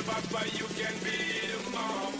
papa, you can be the mom.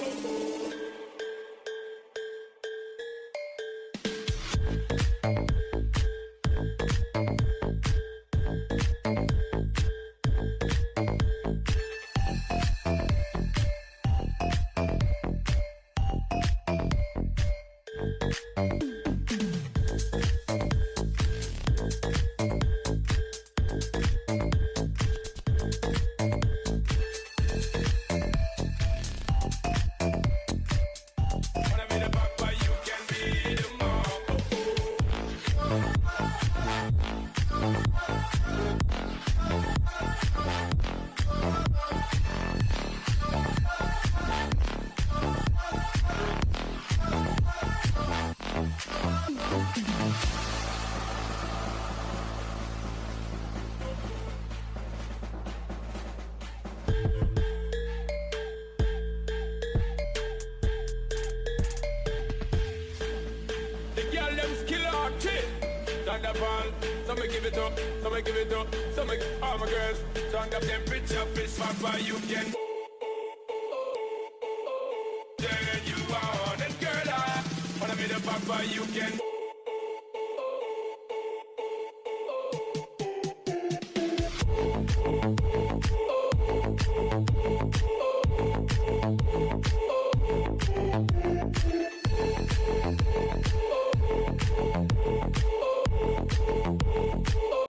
Some give it up, some give it up, some all my girls. Turn up temperature, fist papa, you can. Then you are, and girl, I wanna be the papa, you can.